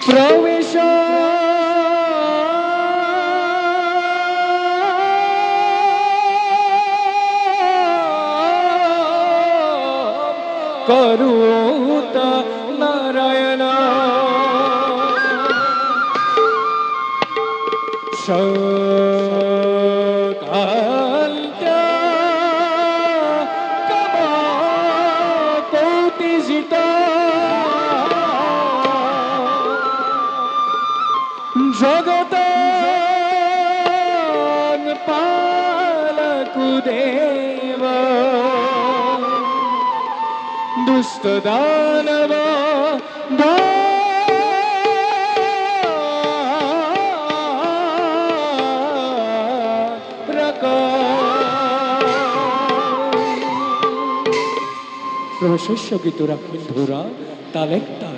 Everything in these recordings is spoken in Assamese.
প্রবেশ করুত নারায়ণ সকান্ত কৌতিজিত জগত পালকুদেব দুষ্ট দানব প্রশস্য গীত রাখেন ধরা তালেক তাল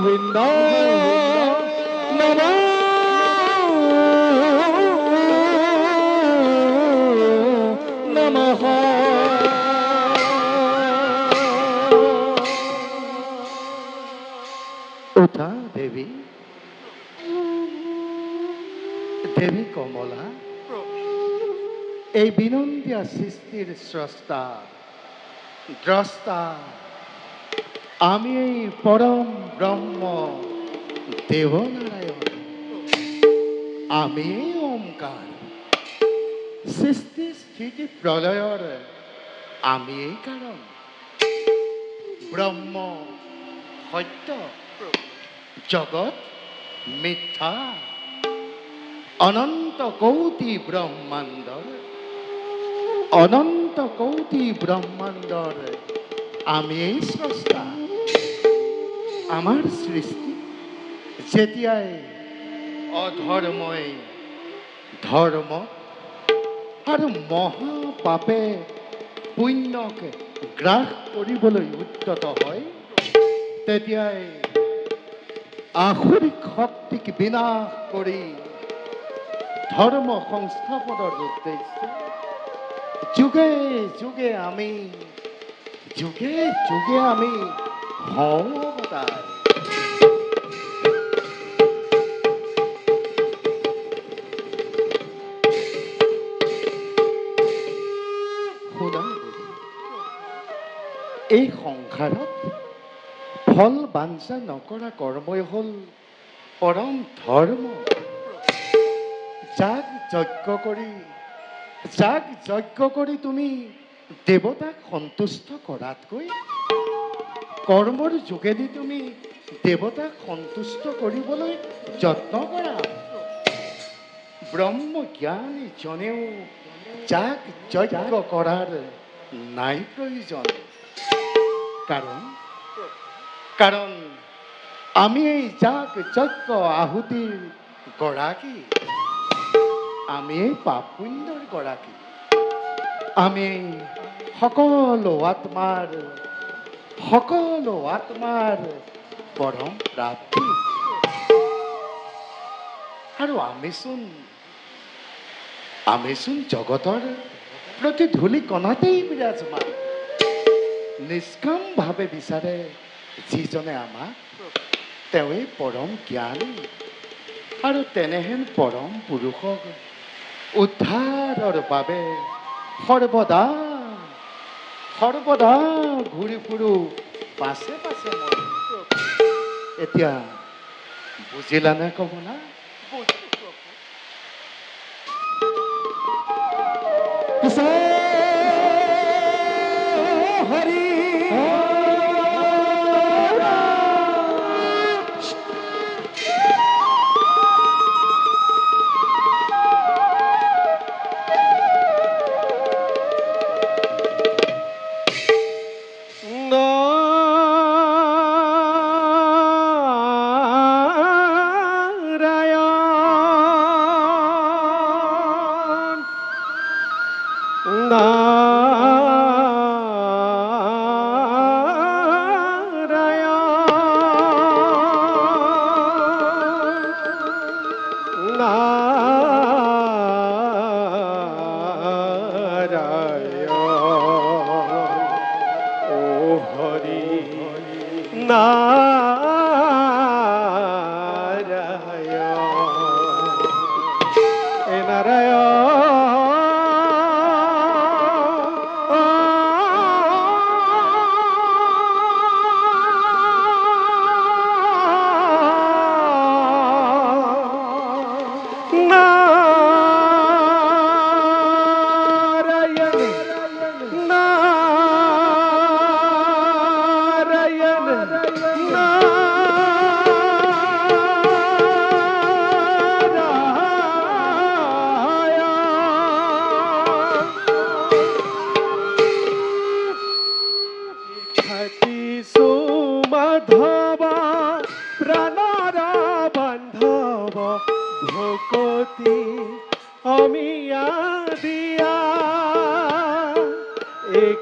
গোবিন্দ নমঃ নমঃ। উঠা দেবী, দেবী কমলা, এই বিনন্দিয়া সৃষ্টির স্রষ্টা দ্রষ্টা আমি এই পরম ব্রহ্ম দেবনারায়ণ, আমি এই ওমকার সৃষ্টি স্থিতি প্রলয়র আমি এই কারণ, ব্রহ্ম সত্য জগৎ মিথ্যা, অনন্ত কৌটি ব্রহ্মাণ্ডর, অনন্ত কৌটি ব্রহ্মাণ্ডর আমি এই স্রষ্টা। আমার সৃষ্টি যেতিয়াই অধৰ্মই ধৰ্ম আৰু মহাপাপে পুণ্যক গ্ৰাস কৰিবলৈ উদ্যত হয়, তেতিয়াই আসুৰিক শক্তিক বিনাশ কৰি ধৰ্ম সংস্থাপনৰ উদ্দেশ্যে যুগে যুগে আমি হওঁ অৱতাৰ। শুনা দেৱী, এই সংসাৰত ফল বাঞ্ছা নকৰা কৰ্মই হ'ল পৰম ধৰ্ম। যাক যজ্ঞ কৰি তুমি দেৱতাক সন্তুষ্ট কৰাতকৈ কৰ্মৰ যোগেদি তুমি দেৱতাক সন্তুষ্ট কৰিবলৈ যত্ন কৰা। ব্ৰহ্মজ্ঞানী জনেও যাক যজ্ঞ কৰাৰ নাই প্ৰয়োজন, কাৰণ আমি এই যাক যজ্ঞ আহুতিৰ গৰাকী, আমি এই পাপ পুণ্যৰ গৰাকী, আমি সকলো আত্মাৰ পৰম প্ৰাপ্তি। আৰু আমিচোন জগতৰ প্ৰতি ধূলি কণাতেই বিৰাজমান। নিষ্কামভাৱে বিচাৰে যিজনে আমাক, তেওঁৱেই পৰম জ্ঞানী। আৰু তেনেহেন পৰম পুৰুষক উদ্ধাৰৰ বাবে সৰ্বদা ঘূৰি ফুৰো পাছে পাছে মই। এতিয়া বুজিলানে কমলা? হৰি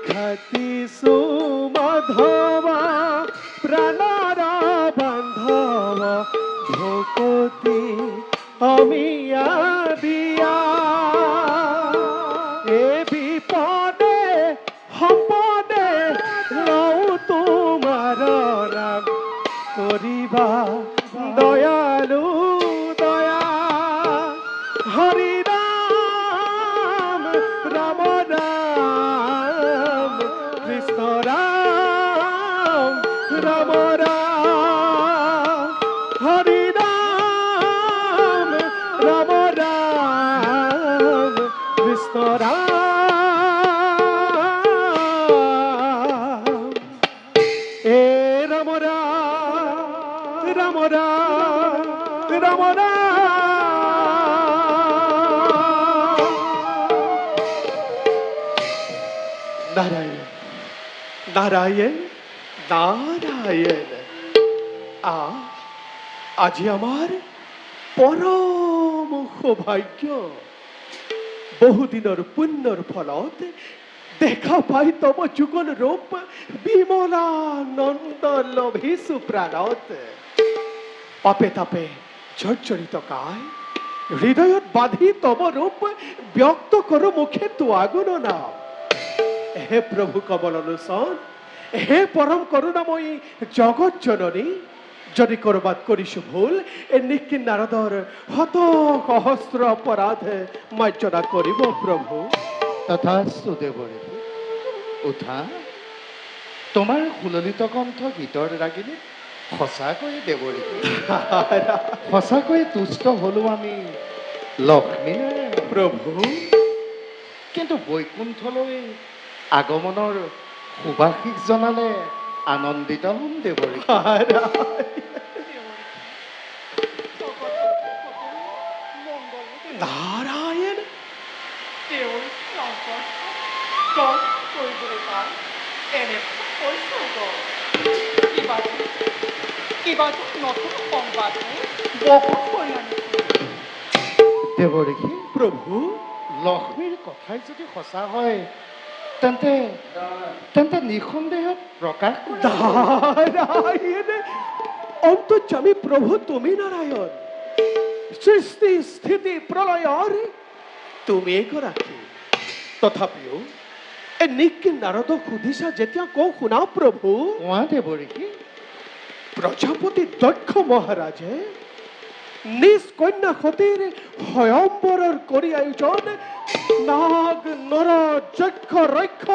খাতিছো মাধৱা প্ৰাণৰ বান্ধৱ ভকতি আমি দিয়া এ বিপদে সম্পদে লওঁ তোমাৰ নাম কৰিবা দয়ালু দয়া হৰি ৰাম ৰাম ৰাম কৃষ্ণ ৰাম ৰাম ৰাম হৰি ৰাম ৰাম ৰাম কৃষ্ণ ৰাম এ ৰাম ৰাম ৰাম ৰাম ৰাম ৰাম নারায়ণ নারায়ণ নারায়ণ আজি আমার পরম সৌভাগ্য বহুদিনের পুণ্যর ফলত দেখা পাই তব যুগল রূপ বিমলানন্দ লভিছু প্রাণত পাপে তাপে জর্জরিত কায় হৃদয়ত বাঁধি তব রূপ ব্যক্ত করো মুখে তো আগুন নাম হে প্রভু কমল লোচন হে পরম করুণাময়ী জগৎ জননী যদি করবাত করিছো ভুল এ নিখিল নারদর হত সহস্র অপরাধ মার্জনা করিব প্রভু তথাস্তু দেৱৰী উঠা তোমাৰ সুললিত কণ্ঠ গীতৰ ৰাগিনী সঁচাকৈয়ে দেৱৰী সঁচাকৈয়ে তুষ্ট হলো আমি লক্ষ্মীনাৰায়ণ প্ৰভু কিন্তু বৈকুণ্ঠলৈ আগমনৰ সুবাসিক জনালে আনন্দিত হ'ম দেৱৰী নাৰায়ণ তেওঁৰ সংকট দূৰ কৰিবলৈ পাই এনে কৈছোঁ কিবা নতুন সংবাদে বহুত কল্যাণ দেৱৰী প্ৰভু লক্ষ্মীৰ কথাই যদি সঁচা হয় তেন্তে তেন্তে নিঃসন্দেহে প্ৰকাশ কৰা নাৰায়ণ অন্তৰ্যামী প্ৰভু তুমি নাৰায়ণ সৃষ্টি স্থিতি প্ৰলয়ৰ তুমি ৰাখি তথাপিও এ নিকি নাৰদ সুধিছা যেতিয়া কওঁ শুনা প্ৰভু কোৱা দেৱৰী প্ৰজাপতি দক্ষ মহাৰাজে নিজ কন্যা সতীৰ স্বয়ম্বৰৰ কৰি আয়োজন নাগ নৰ যক্ষ ৰক্ষ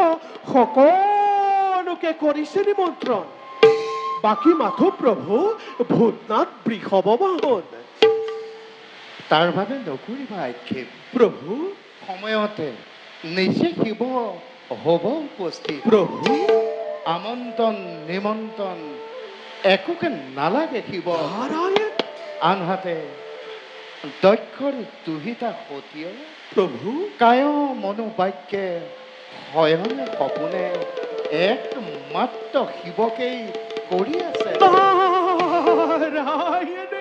সকলোকে কৰিছে নিমন্ত্ৰণ বাকী মাথো প্ৰভু ভূতনাথ বৃষভ বাহন তাৰ বাবে নকৰিবা আক্ষেপ প্ৰভু সময়তে নিজে শিৱ হ'ব উপস্থিত প্ৰভু আমন্ত্ৰণ নিমন্ত্ৰণ একোকে নালাগে শিৱ নাৰায়ণ আনহাতে দক্ষৰ দুহিতা সতীয়ে প্ৰভু কায় মনোবাক্যে শয়নে সপোনে একমাত্ৰ শিৱকেই কৰি আছে নাৰায়ণ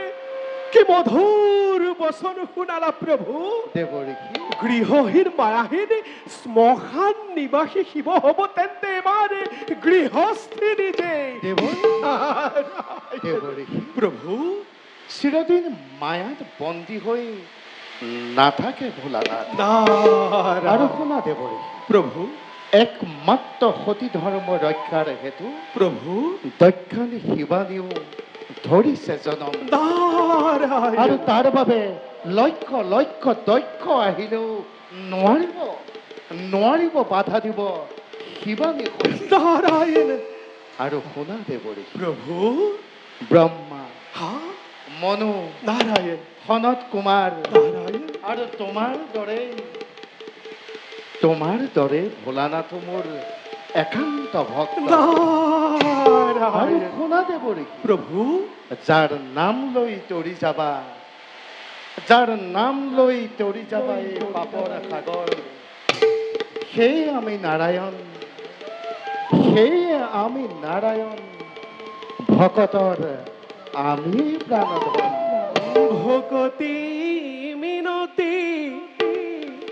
কি মধুৰ বচন শুনালা প্ৰভু দেৱৰী গৃহহীন মায়াহীন শ্মশান নিবাসী শিৱ হ'ব তেন্তে এবাৰ গৃহস্থী নিজে দেৱৰী প্ৰভু চিৰদিন মায়াত বন্দী হৈ নাথাকে ভোলানাথ আৰু আৰু শুনা দেৱৰী প্ৰভু একমাত্ৰ সতী ধৰ্ম ৰক্ষাৰ হেতু প্ৰভু দক্ষিণী শিৱানীও ধৰিছে জনম আৰু নাৰায়ণ তাৰ বাবে লক্ষ লক্ষ দক্ষ আহিলেও নোৱাৰিব বাধা দিব শিৱানী নাৰায়ণ আৰু শুনা দেৱৰী প্ৰভু ব্ৰহ্মা হা মনু নাৰায়ণ সনত কুমাৰ নাৰায়ণ আৰু তোমাৰ দৰে ভোলানাথ মোৰ একান্ত ভক্ত আৰু নাৰায়ণ শুনা দেৱৰী প্ৰভু যাৰ নাম লৈ তৰি যাবা এই পাপৰ সাগৰ সেই আমি নাৰায়ণ ভকতৰ আমি প্ৰাণধন ভকতি মিনতি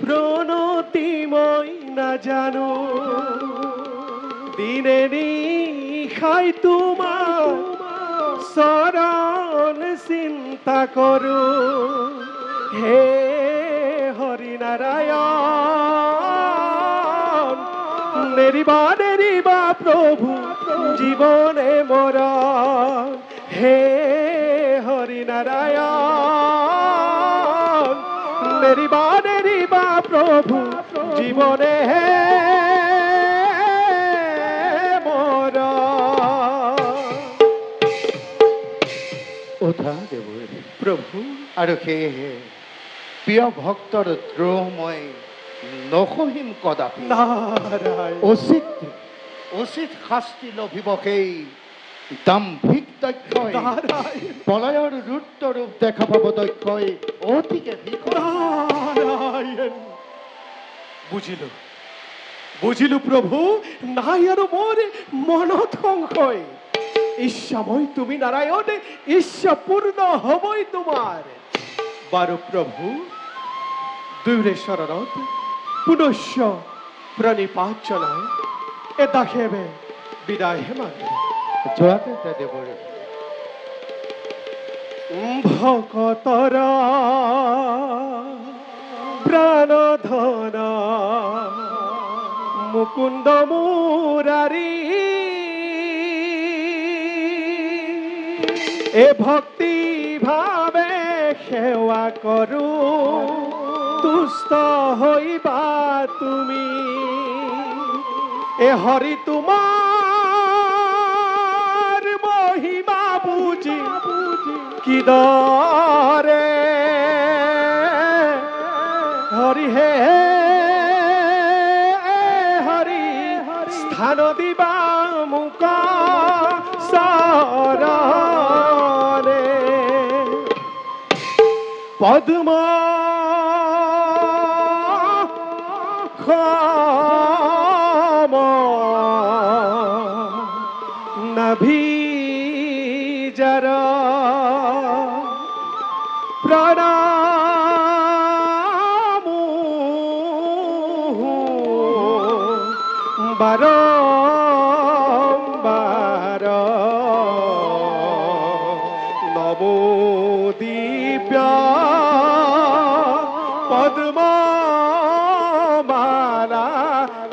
প্রণতি মই না জানো দিনে নিশাই তোমার শরণ চিন্তা করো হে হরিনারায়ণ নেরিবা প্রভু জীবনে মোরা হে হরিনারায়ণ নেরিবা প্রভু জীবনে হে মোরা ওঠা দেৱৰ প্ৰভু আৰু সেয়েহে প্ৰিয় ভক্তৰ দ্ৰোহ মই নসহিম কদাপি নাৰায়ণ উচিত শাস্তি লভিব সেই দাম্ভিক দক্ষই নাৰায়ণ প্ৰলয়ৰ ৰুদ্ৰ ৰূপ দেখা পাব দক্ষই অতিকে ভীষণ নাৰায়ণ বুঝিলো প্ৰভু নাই আৰু মোৰ মনত সংশয় ইচ্ছাময় তুমি নাৰায়ণ ইচ্ছা পূৰ্ণ হবই তোমাৰ বাৰু প্ৰভু দুইৰে শৰণত পুনশ্চ প্ৰণিপাত জনাই এটা খেবে বিদায় হে মানে যোৱাতে দেৱৰ ভকতৰ প্ৰাণধন মুকুন্দ মুৰাৰি এ ভক্তি ভাবে সেৱা করু তুষ্ট হইবা তুমি এ হরি তোমার মহিমা বুঝি কি দরে হরি হে হরি স্থান দিবা মুক সরণে পদ্ম খম নভি জর প্রণামু বারম্বার নমো দিব্য পদ্মমালা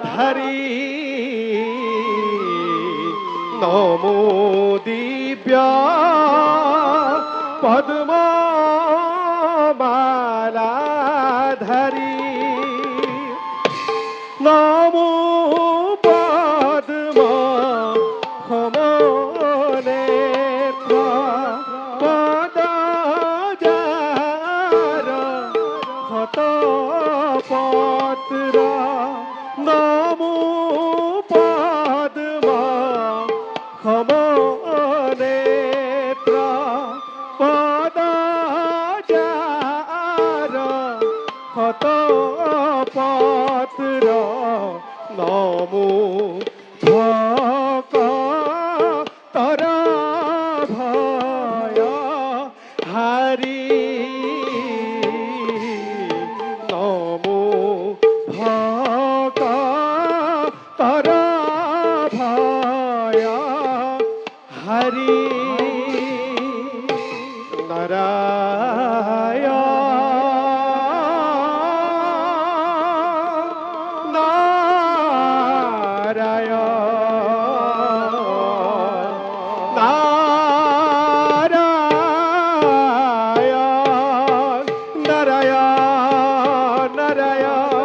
ধরি নমো দিব্য পদ্মমালা ধরি নমো পদ্ম খমনে পদ যার ক্ষত পত্র নমো পদ্ম খমনে পদ যার ক্ষত পত্র নমো ভকতৰ ভয় হাৰি নমো ভকতৰ ভয় হাৰি নাৰায়ণ নাৰায়ণ নাৰায়ণ